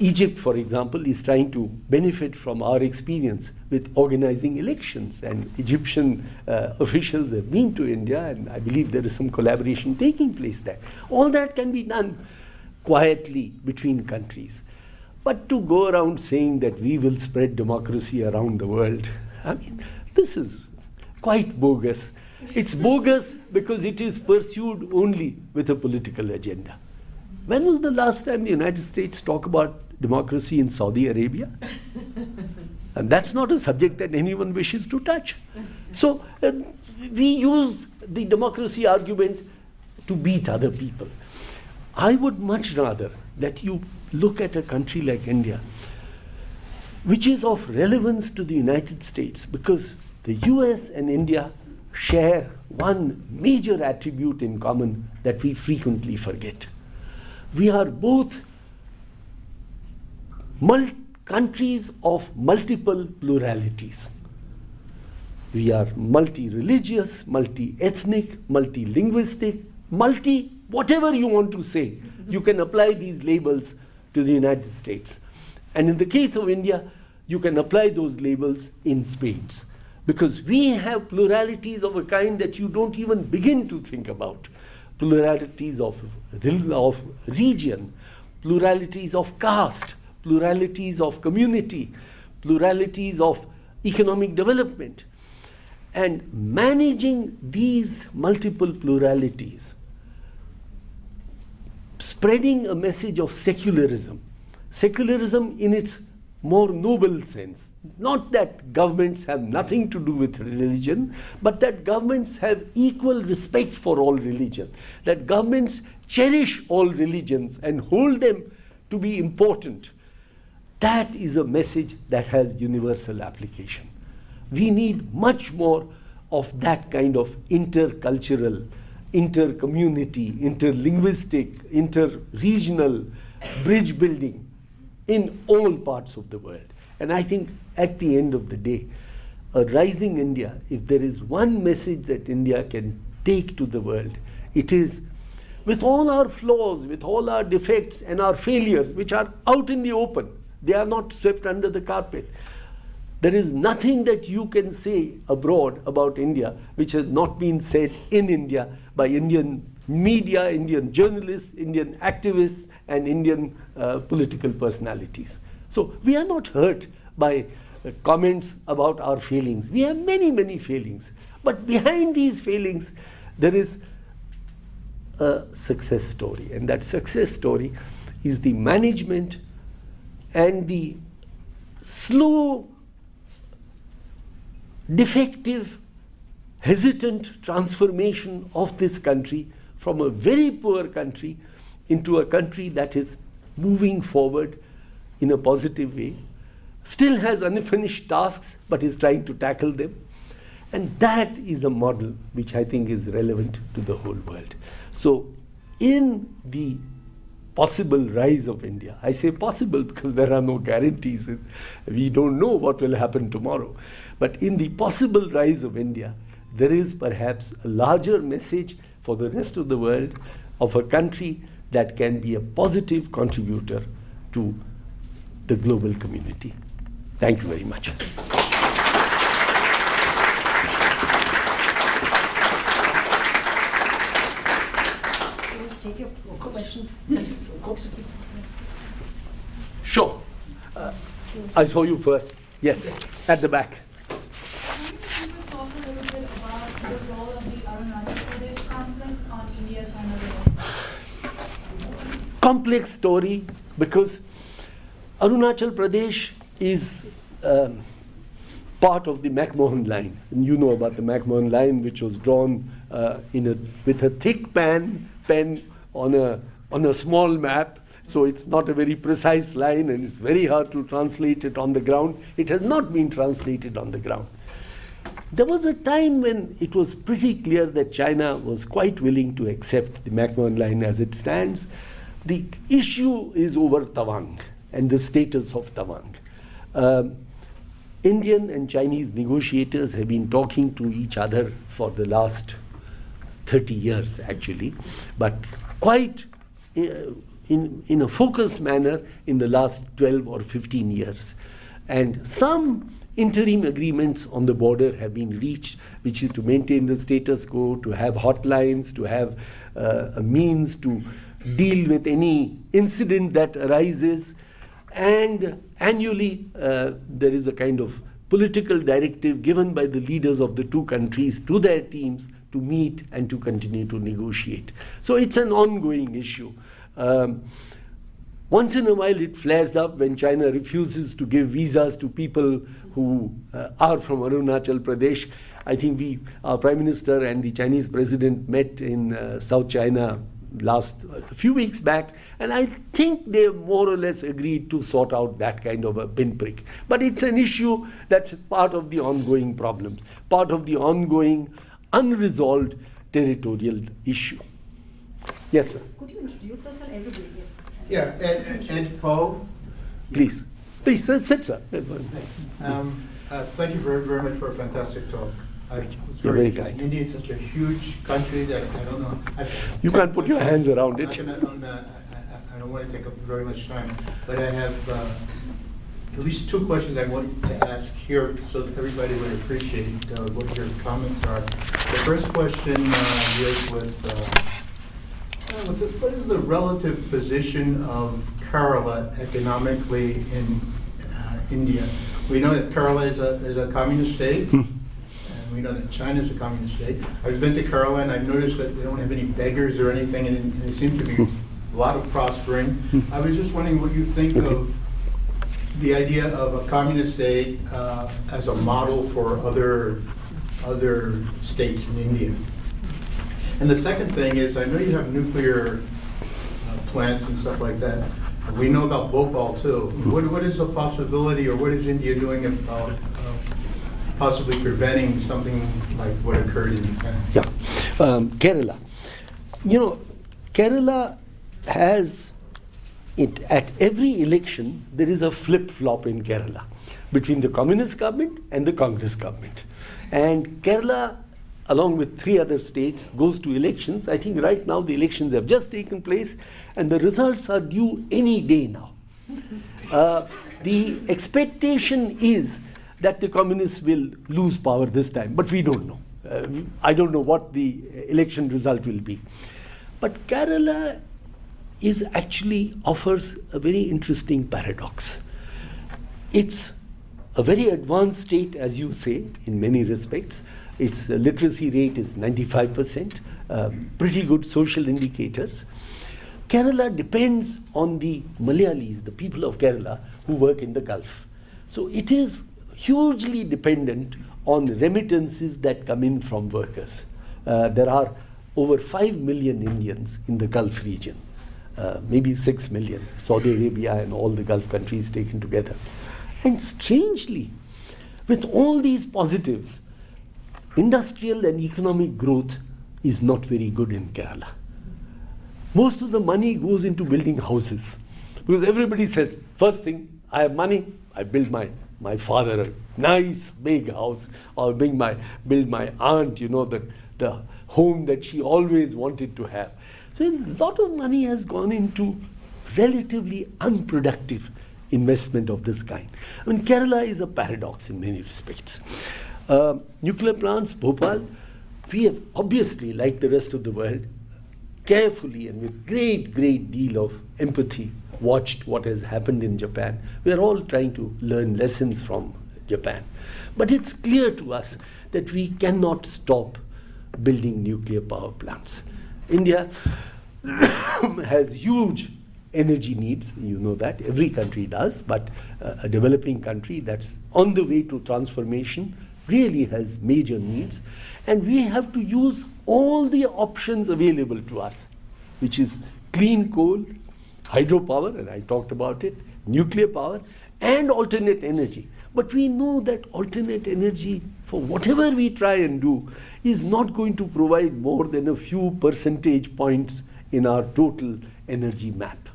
[SPEAKER 2] Egypt, for example, is trying to benefit from our experience with organizing elections, and Egyptian officials have been to India, and I believe there is some collaboration taking place there. All that can be done quietly between countries. But to go around saying that we will spread democracy around the world, I mean, this is quite bogus. It's bogus because it is pursued only with a political agenda. When was the last time the United States talked about democracy in Saudi Arabia? And that's not a subject that anyone wishes to touch. So we use the democracy argument to beat other people. I would much rather that you look at a country like India, which is of relevance to the United States, because the US and India share one major attribute in common that we frequently forget. We are both countries of multiple pluralities. We are multi-religious, multi-ethnic, multi-linguistic, whatever you want to say. You can apply these labels to the United States. And in the case of India, you can apply those labels in spades. because we have pluralities of a kind that you don't even begin to think about. Pluralities of region, pluralities of caste, pluralities of community, pluralities of economic development. And managing these multiple pluralities, spreading a message of secularism in its more noble sense. Not that governments have nothing to do with religion, but that governments have equal respect for all religion, that governments cherish all religions and hold them to be important. That is a message that has universal application. We need much more of that kind of intercultural, inter-community, interlinguistic, inter-regional bridge building in all parts of the world. And I think at the end of the day, a rising India, if there is one message that India can take to the world, it is, with all our flaws, with all our defects and our failures, which are out in the open, they are not swept under the carpet. There is nothing that you can say abroad about India which has not been said in India by Indian media, Indian journalists, Indian activists, and Indian political personalities. So we are not hurt by comments about our failings. We have many, many failings. But behind these failings, there is a success story. And that success story is the management and the slow, defective, hesitant transformation of this country from a very poor country into a country that is moving forward in a positive way, still has unfinished tasks, but is trying to tackle them. And that is a model which I think is relevant to the whole world. So in the possible rise of India, I say possible because there are no guarantees. We don't know what will happen tomorrow. But in the possible rise of India, there is perhaps a larger message for the rest of the world of a country that can be a positive contributor to the global community. Thank you very much.
[SPEAKER 1] Take your questions.
[SPEAKER 2] Yes, of course. Sure. I saw you first. Yes, at the back.
[SPEAKER 3] Can you talk a little bit about the role of the Arunachal Pradesh conflict on India-China relations?
[SPEAKER 2] Complex story, because Arunachal Pradesh is part of the McMahon line. And you know about the McMahon line, which was drawn with a thick pen on a small map. So it's not a very precise line, and it's very hard to translate it on the ground. It has not been translated on the ground. There was a time when it was pretty clear that China was quite willing to accept the McMahon line as it stands. The issue is over Tawang and the status of Tawang. Indian and Chinese negotiators have been talking to each other for the last 30 years, actually, but quite in a focused manner in the last 12 or 15 years. And some interim agreements on the border have been reached, which is to maintain the status quo, to have hotlines, to have a means to deal with any incident that arises. And annually, there is a kind of political directive given by the leaders of the two countries to their teams to meet and to continue to negotiate. So it's an ongoing issue. Once in a while it flares up when China refuses to give visas to people who are from Arunachal Pradesh. I think our Prime Minister and the Chinese President met in South China a few weeks back, and I think they more or less agreed to sort out that kind of a pinprick. But it's an issue that's part of the ongoing problems, part of the ongoing unresolved territorial issue. Yes, sir.
[SPEAKER 1] Could you introduce us and everybody?
[SPEAKER 4] Yeah, Ed Poe.
[SPEAKER 2] Please, sit, sir.
[SPEAKER 4] Thanks. Thank you very, very much for a fantastic talk.
[SPEAKER 2] You're very kind.
[SPEAKER 4] India is such a huge country that I don't know.
[SPEAKER 2] You can't put your hands around it.
[SPEAKER 4] I don't want to take up very much time, but I have at least two questions I want to ask here so that everybody would appreciate what your comments are. The first question deals with what is the relative position of Kerala economically in India? We know that Kerala is a communist state, and we know that China is a communist state. I've been to Kerala and I've noticed that they don't have any beggars or anything, and they seem to be a lot of prospering. I was just wondering what you think of the idea of a communist state as a model for other states in India. And the second thing is, I know you have nuclear plants and stuff like that. We know about Bhopal too. What is the possibility, or what is India doing about possibly preventing something like what occurred in Japan?
[SPEAKER 2] Yeah, Kerala. You know, Kerala has it at every election. There is a flip-flop in Kerala between the communist government and the Congress government, and Kerala, along with 3 other states, goes to elections. I think right now the elections have just taken place and the results are due any day now. The expectation is that the communists will lose power this time, but we don't know. I don't know what the election result will be. But Kerala actually offers a very interesting paradox. It's a very advanced state, as you say, in many respects. Its literacy rate is 95%, pretty good social indicators. Kerala depends on the Malayalis, the people of Kerala who work in the Gulf. So it is hugely dependent on remittances that come in from workers. There are over 5 million Indians in the Gulf region, maybe 6 million, Saudi Arabia and all the Gulf countries taken together. And strangely, with all these positives, industrial and economic growth is not very good in Kerala. Most of the money goes into building houses, because everybody says, first thing, I have money, I build my father a nice big house, or build my aunt, you know, the home that she always wanted to have. So a lot of money has gone into relatively unproductive investment of this kind. I mean, Kerala is a paradox in many respects. Nuclear plants, Bhopal, we have obviously, like the rest of the world, carefully and with great deal of empathy watched what has happened in Japan. We are all trying to learn lessons from Japan. But it's clear to us that we cannot stop building nuclear power plants. India has huge energy needs, you know that, every country does, but a developing country that's on the way to transformation really has major needs, and we have to use all the options available to us, which is clean coal, hydropower, and I talked about it, nuclear power, and alternate energy. But we know that alternate energy, for whatever we try and do, is not going to provide more than a few percentage points in our total energy map.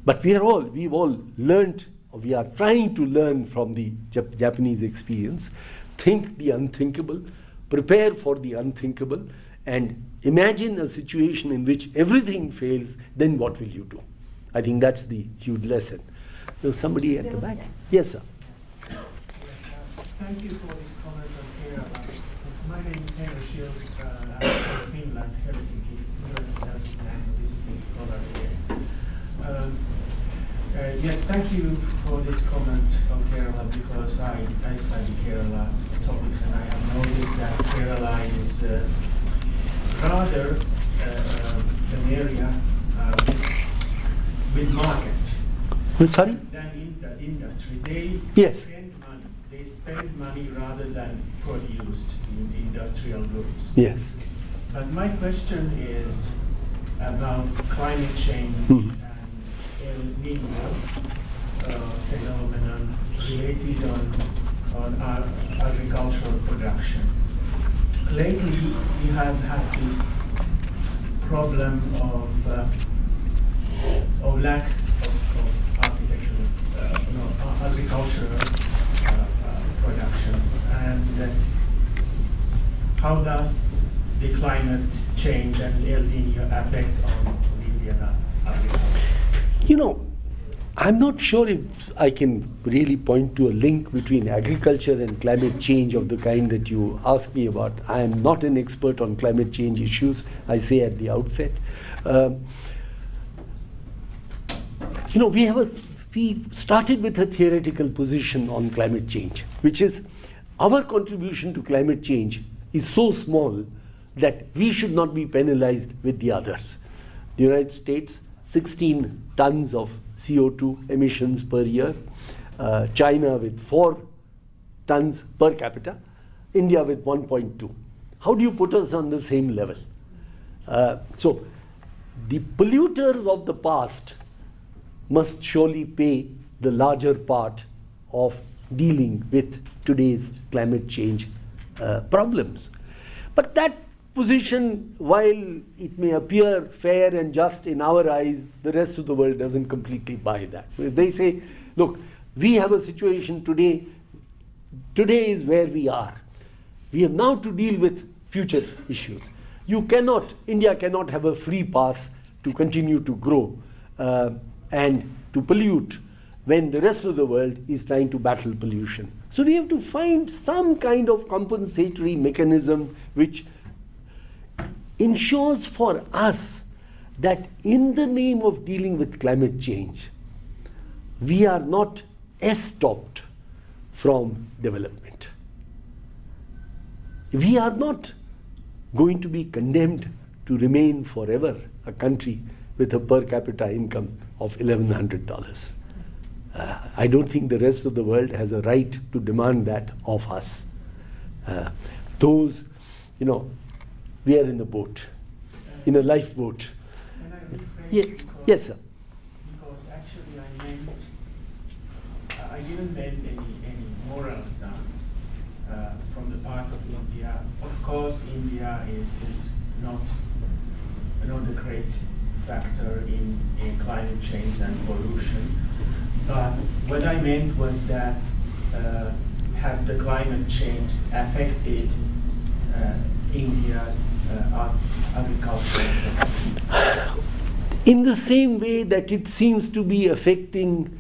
[SPEAKER 2] But we've all learned, we are trying to learn from the Japanese experience. Think the unthinkable, prepare for the unthinkable, and imagine a situation in which everything fails, then what will you do? I think that's the huge lesson. There's somebody at the back. Yes, sir.
[SPEAKER 5] Thank you for this comment on Kerala. My name is Henry Shield. I'm from Finland, Helsinki, University of Helsinki. I'm a visiting scholar here. Yes, thank you for this comment on Kerala, because I study Kerala topics, and I have noticed that Kerala is rather an area with market
[SPEAKER 2] Sorry?
[SPEAKER 5] than in the industry.
[SPEAKER 2] Yes.
[SPEAKER 5] They spend money rather than produce in industrial goods.
[SPEAKER 2] Yes.
[SPEAKER 5] But my question is about climate change
[SPEAKER 2] Mhm.
[SPEAKER 5] and El Nino phenomenon related on our agricultural production. Lately, we have had this problem of lack of agricultural production, and how does the climate change and El Nino affect on Indian agriculture?
[SPEAKER 2] You know, I'm not sure if I can really point to a link between agriculture and climate change of the kind that you asked me about. I am not an expert on climate change issues, I say at the outset. We started with a theoretical position on climate change, which is our contribution to climate change is so small that we should not be penalized with the others. The United States, 16 tons of CO2 emissions per year, China with 4 tons per capita, India with 1.2. How do you put us on the same level? So the polluters of the past must surely pay the larger part of dealing with today's climate change problems. But that position, while it may appear fair and just in our eyes, the rest of the world doesn't completely buy that. They say, look, we have a situation today is where we are. We have now to deal with future issues. India cannot have a free pass to continue to grow and to pollute when the rest of the world is trying to battle pollution. So we have to find some kind of compensatory mechanism which ensures for us that in the name of dealing with climate change, we are not stopped from development. We are not going to be condemned to remain forever a country with a per capita income of $1,100. I don't think the rest of the world has a right to demand that of us. We are in a boat, in a lifeboat.
[SPEAKER 5] Can I rephrase?
[SPEAKER 2] Yes, sir.
[SPEAKER 5] Because actually I didn't mean any moral stance from the part of India. Of course, India is not a great factor in climate change and pollution. But what I meant was that has the climate change affected India's agriculture?
[SPEAKER 2] In the same way that it seems to be affecting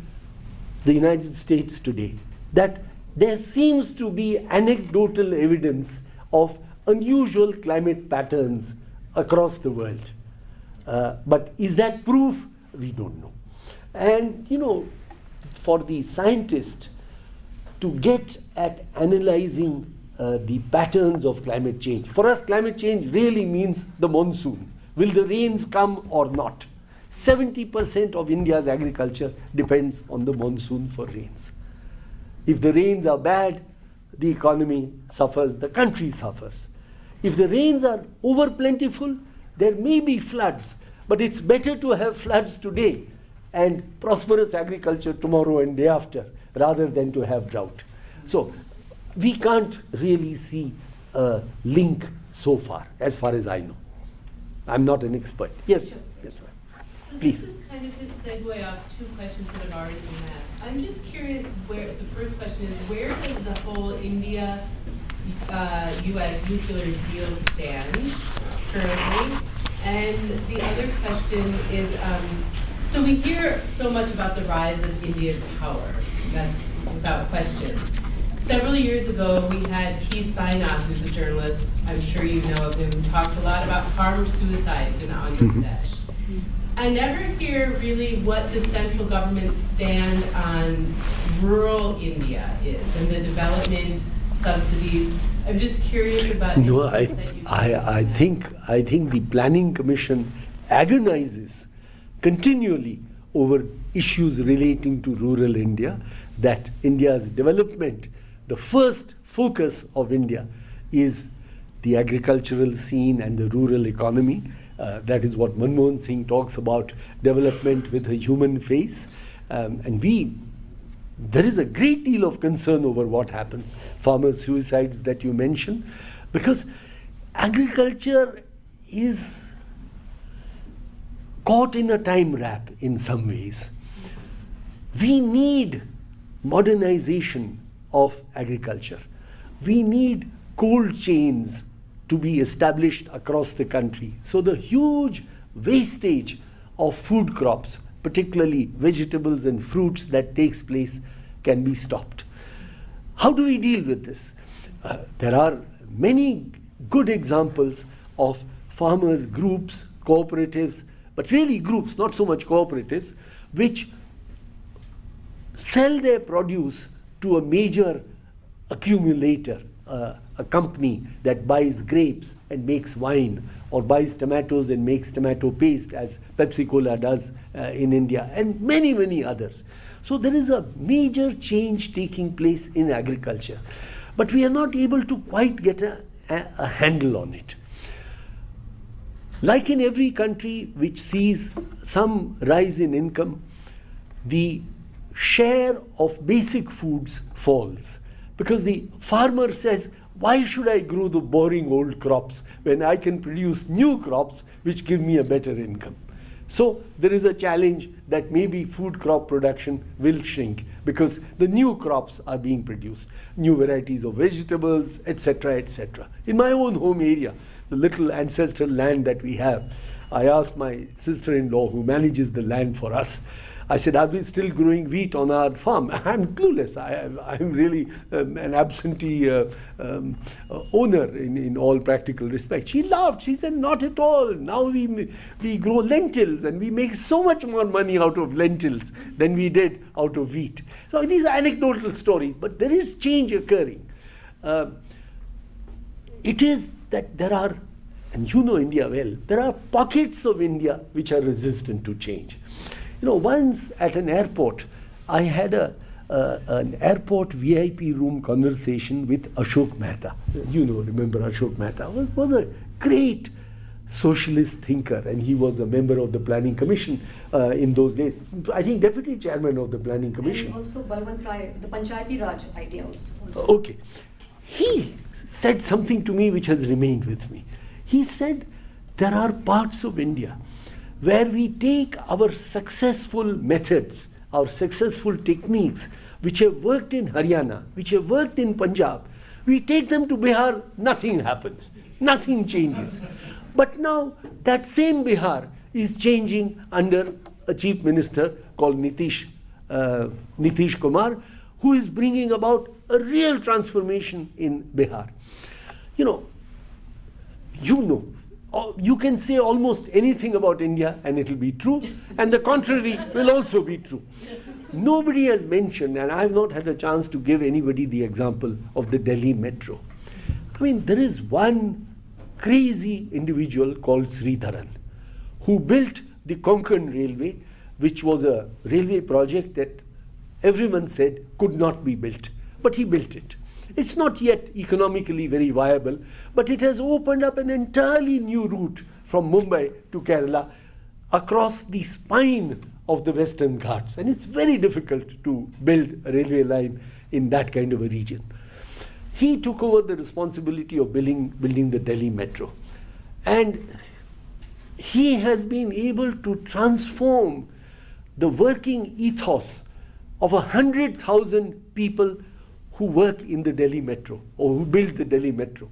[SPEAKER 2] the United States today, that there seems to be anecdotal evidence of unusual climate patterns across the world. But is that proof? We don't know. And for the scientist to get at analyzing the patterns of climate change. For us, climate change really means the monsoon. Will the rains come or not? 70% of India's agriculture depends on the monsoon for rains. If the rains are bad, the economy suffers, the country suffers. If the rains are over plentiful, there may be floods, but it's better to have floods today and prosperous agriculture tomorrow and day after, rather than to have drought. So we can't really see a link so far as I know. I'm not an expert. Yes? Yes,
[SPEAKER 6] So
[SPEAKER 2] please.
[SPEAKER 6] this is kind of to segue off 2 questions that have already been asked. I'm just curious where, the first question is, where does the whole India U.S. nuclear deal stand currently? And the other question is, so we hear so much about the rise of India's power. That's without question. Several years ago, we had Kishan Rana, who's a journalist, I'm sure you know of him, who talked a lot about farmer suicides in Andhra Pradesh. I never hear really what the central government stand on rural India is and the development subsidies. I'm just curious about.
[SPEAKER 2] No, I think the Planning Commission agonizes continually over issues relating to rural India, that India's development, the first focus of India is the agricultural scene and the rural economy. That is what Manmohan Singh talks about, development with a human face. There is a great deal of concern over what happens, farmer suicides that you mentioned, because agriculture is caught in a time wrap in some ways. We need modernization of agriculture. We need cold chains to be established across the country. So the huge wastage of food crops, particularly vegetables and fruits, that takes place can be stopped. How do we deal with this? There are many good examples of farmers' groups, cooperatives, but really groups, not so much cooperatives, which sell their produce to a major accumulator, a company that buys grapes and makes wine, or buys tomatoes and makes tomato paste, as Pepsi Cola does in India, and many, many others. So there is a major change taking place in agriculture, but we are not able to quite get a handle on it. Like in every country which sees some rise in income, the share of basic foods falls, because the farmer says, why should I grow the boring old crops when I can produce new crops which give me a better income? So there is a challenge that maybe food crop production will shrink because the new crops are being produced, new varieties of vegetables, etc., etc. In my own home area, the little ancestral land that we have, I asked my sister-in-law who manages the land for us, I said, are we still growing wheat on our farm? I'm clueless. I'm really an absentee owner in all practical respect. She laughed. She said, not at all. Now we grow lentils, and we make so much more money out of lentils than we did out of wheat. So these are anecdotal stories, but there is change occurring. It is that there are, and you know India well, there are pockets of India which are resistant to change. You know, once at an airport, I had an airport VIP room conversation with Ashok Mehta. You know, remember Ashok Mehta was a great socialist thinker, and he was a member of the Planning Commission in those days. I think deputy chairman of the Planning Commission.
[SPEAKER 1] And also Balwant Rai, the Panchayati Raj ideas. Also.
[SPEAKER 2] Okay. He said something to me which has remained with me. He said, there are parts of India where we take our successful methods, our successful techniques, which have worked in Haryana, which have worked in Punjab, we take them to Bihar, nothing happens, nothing changes. But now that same Bihar is changing under a chief minister called Nitish Kumar, who is bringing about a real transformation in Bihar. You know, you can say almost anything about India and it will be true, and the contrary will also be true. Nobody has mentioned, and I have not had a chance to give anybody the example of the Delhi metro. I mean, there is one crazy individual called Sridharan who built the Konkan Railway, which was a railway project that everyone said could not be built, but he built it. It's not yet economically very viable, but it has opened up an entirely new route from Mumbai to Kerala across the spine of the Western Ghats. And it's very difficult to build a railway line in that kind of a region. He took over the responsibility of building the Delhi metro. And he has been able to transform the working ethos of 100,000 people who work in the Delhi metro, or who build the Delhi metro.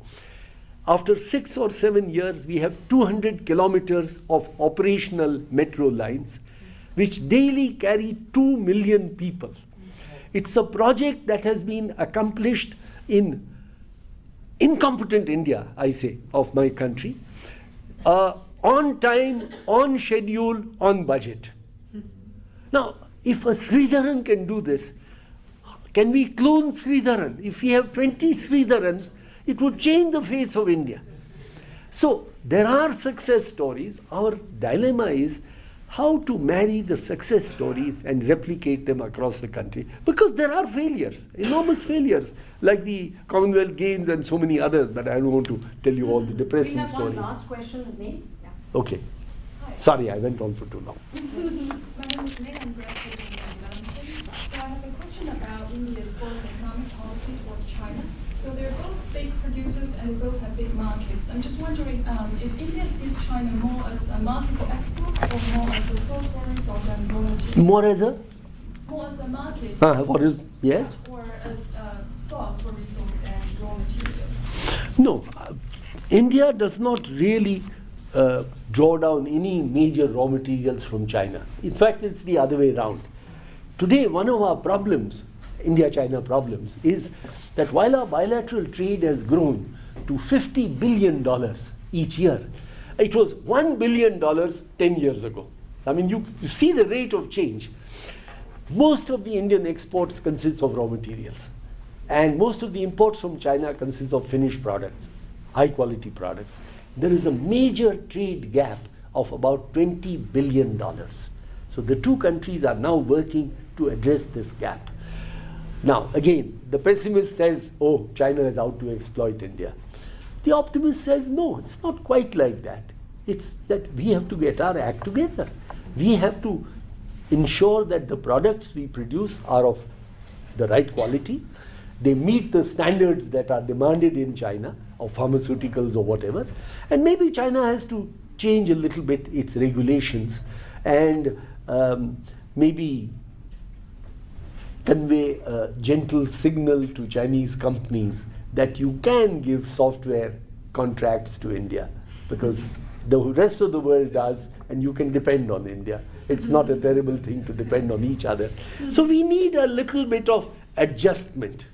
[SPEAKER 2] After 6 or 7 years, we have 200 kilometers of operational metro lines, which daily carry 2 million people. It's a project that has been accomplished in incompetent India, I say, of my country, on time, on schedule, on budget. Now, if a Sridharan can do this, can we clone Sridharan? If we have 20 Sridharans, it would change the face of India. So there are success stories. Our dilemma is how to marry the success stories and replicate them across the country. Because there are failures, enormous failures, like the Commonwealth Games and so many others, but I don't want to tell you all the depressing
[SPEAKER 1] We have
[SPEAKER 2] stories.
[SPEAKER 1] one last question, May. Yeah.
[SPEAKER 2] Okay. Sorry, I went on for too long.
[SPEAKER 3] My name is May. I'm graduating from UW-Madison. So I have a question about India's foreign economic policy towards China. So they're both big producers and they both have big markets. I'm just wondering if India sees China more as a market for exports or more as a source for resource and raw materials?
[SPEAKER 2] More as a?
[SPEAKER 3] More as a market
[SPEAKER 2] What is, yes?
[SPEAKER 3] or as a source for resource and raw materials?
[SPEAKER 2] No, India does not really draw down any major raw materials from China. In fact, it's the other way around. Today, one of our problems, India-China problems, is that while our bilateral trade has grown to $50 billion each year, it was $1 billion 10 years ago. I mean, you see the rate of change. Most of the Indian exports consist of raw materials, and most of the imports from China consist of finished products, high quality products. There is a major trade gap of about $20 billion. So the two countries are now working to address this gap. Now, again, the pessimist says, oh, China is out to exploit India. The optimist says, no, it's not quite like that. It's that we have to get our act together. We have to ensure that the products we produce are of the right quality. They meet the standards that are demanded in China, of pharmaceuticals or whatever. And maybe China has to change a little bit its regulations and maybe convey a gentle signal to Chinese companies that you can give software contracts to India, because the rest of the world does, and you can depend on India. It's not a terrible thing to depend on each other. So we need a little bit of adjustment.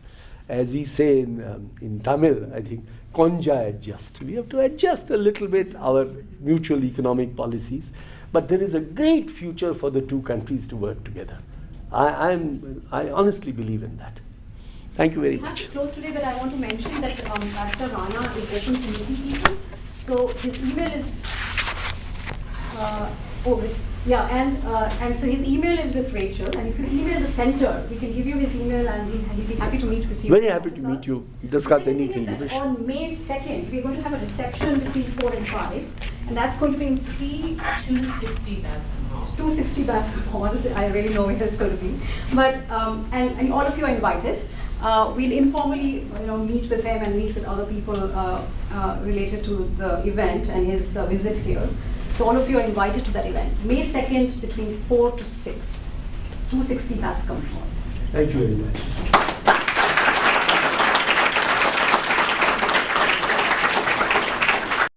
[SPEAKER 2] As we say in Tamil, I think, konja adjust. We have to adjust a little bit our mutual economic policies, but there is a great future for the two countries to work together. I honestly believe in that. Thank you very
[SPEAKER 1] We have
[SPEAKER 2] much.
[SPEAKER 1] to close today, but I want to mention that Dr. Rana is open to meeting people. So his email is, and so his email is with Rachel. And if you email the center, we can give you his email, and he'd be happy to meet with you.
[SPEAKER 2] Very happy to meet you, discuss
[SPEAKER 1] The second
[SPEAKER 2] anything
[SPEAKER 1] thing
[SPEAKER 2] you
[SPEAKER 1] is
[SPEAKER 2] wish.
[SPEAKER 1] that on May 2nd, we're going to have a reception between 4 and 5, and that's going to be in
[SPEAKER 6] 260 basketball.
[SPEAKER 1] 260 basketball. I really know where it's going to be. But and all of you are invited. We'll informally, meet with him and meet with other people related to the event and his visit here. So all of you are invited to that event. May 2nd between 4 to 6, 260 basketball.
[SPEAKER 2] Thank you very much.